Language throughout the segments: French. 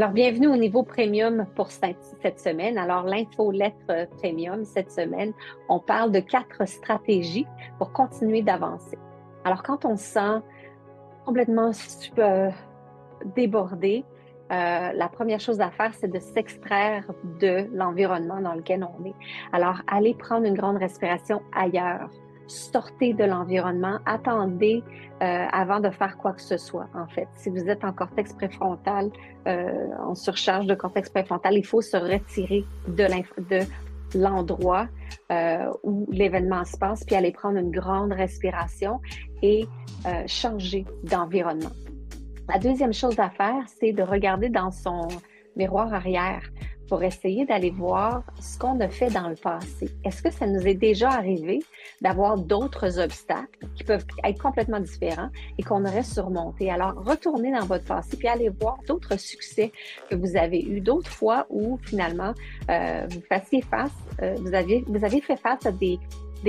Alors, bienvenue au niveau premium pour cette semaine. Alors, l'infolettre premium, cette semaine, on parle de 4 stratégies pour continuer d'avancer. Alors, quand on se sent complètement débordé, la première chose à faire, c'est de s'extraire de l'environnement dans lequel on est. Alors, allez prendre une grande respiration ailleurs. Sortez de l'environnement, attendez avant de faire quoi que ce soit, en fait. Si vous êtes en cortex préfrontal, en surcharge de cortex préfrontal, il faut se retirer de l'endroit où l'événement se passe, puis aller prendre une grande respiration et changer d'environnement. La deuxième chose à faire, c'est de regarder dans son miroir arrière pour essayer d'aller voir ce qu'on a fait dans le passé. Est-ce que ça nous est déjà arrivé d'avoir d'autres obstacles qui peuvent être complètement différents et qu'on aurait surmonté? Alors, retournez dans votre passé puis allez voir d'autres succès que vous avez eus, d'autres fois où finalement vous fassiez face, vous avez fait face à des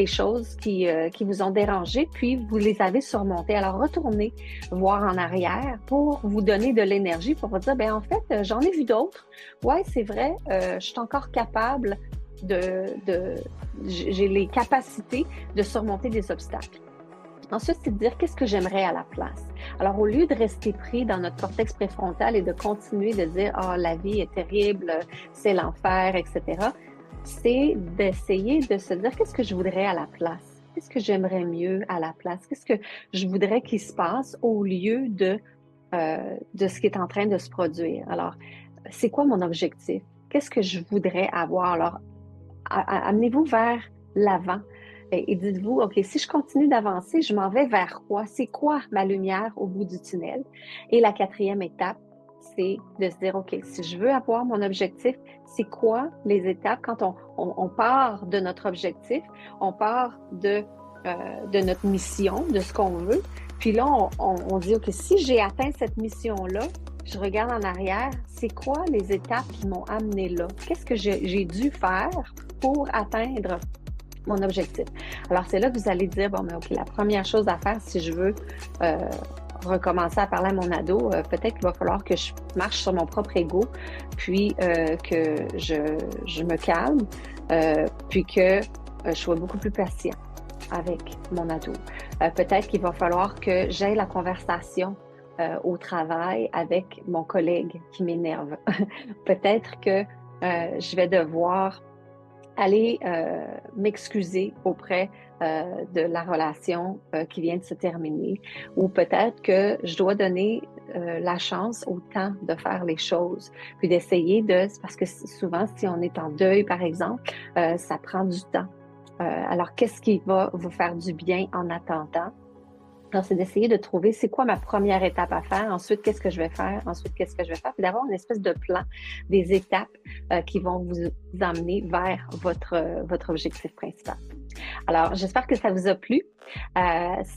choses qui vous ont dérangé, puis vous les avez surmontées. Alors, retournez voir en arrière pour vous donner de l'énergie, pour vous dire, ben en fait, j'en ai vu d'autres. Ouais, c'est vrai, je suis encore capable j'ai les capacités de surmonter des obstacles. Ensuite, c'est de dire qu'est-ce que j'aimerais à la place. Alors, au lieu de rester pris dans notre cortex préfrontal et de continuer de dire, ah, la vie est terrible, c'est l'enfer, etc., c'est d'essayer de se dire qu'est-ce que je voudrais à la place? Qu'est-ce que j'aimerais mieux à la place? Qu'est-ce que je voudrais qu'il se passe au lieu de ce qui est en train de se produire? Alors, c'est quoi mon objectif? Qu'est-ce que je voudrais avoir? Alors, amenez-vous vers l'avant et dites-vous, OK, si je continue d'avancer, je m'en vais vers quoi? C'est quoi ma lumière au bout du tunnel? Et la quatrième étape, c'est de se dire, OK, si je veux avoir mon objectif, c'est quoi les étapes quand on part de notre objectif, on part de notre mission, de ce qu'on veut, puis là, on dit, OK, si j'ai atteint cette mission-là, je regarde en arrière, c'est quoi les étapes qui m'ont amené là? Qu'est-ce que j'ai dû faire pour atteindre mon objectif? Alors, c'est là que vous allez dire, bon, mais OK, la première chose à faire, si je veux recommencer à parler à mon ado, peut-être qu'il va falloir que je marche sur mon propre ego, puis que je me calme, puis que je sois beaucoup plus patient avec mon ado. Peut-être qu'il va falloir que j'aie la conversation au travail avec mon collègue qui m'énerve. Peut-être que je vais devoir aller m'excuser auprès de la relation qui vient de se terminer, ou peut-être que je dois donner la chance au temps de faire les choses, puis d'essayer parce que souvent, si on est en deuil, par exemple, ça prend du temps. Alors, qu'est-ce qui va vous faire du bien en attendant? Alors, c'est d'essayer de trouver c'est quoi ma première étape à faire, ensuite qu'est-ce que je vais faire, ensuite qu'est-ce que je vais faire, puis d'avoir une espèce de plan, des étapes qui vont vous amener vers votre objectif principal. Alors, j'espère que ça vous a plu.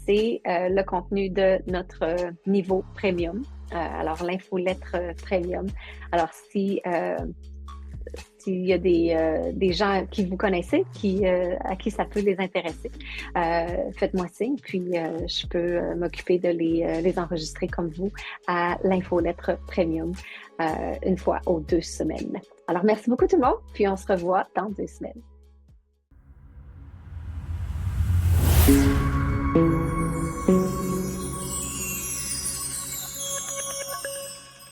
C'est le contenu de notre niveau premium. Alors, l'infolettre premium. Alors, s'il y a des gens qui vous connaissez, à qui ça peut les intéresser, faites-moi signe, puis je peux m'occuper de les enregistrer comme vous à l'infolettre premium une fois aux 2 semaines. Alors, merci beaucoup tout le monde, puis on se revoit dans 2 semaines.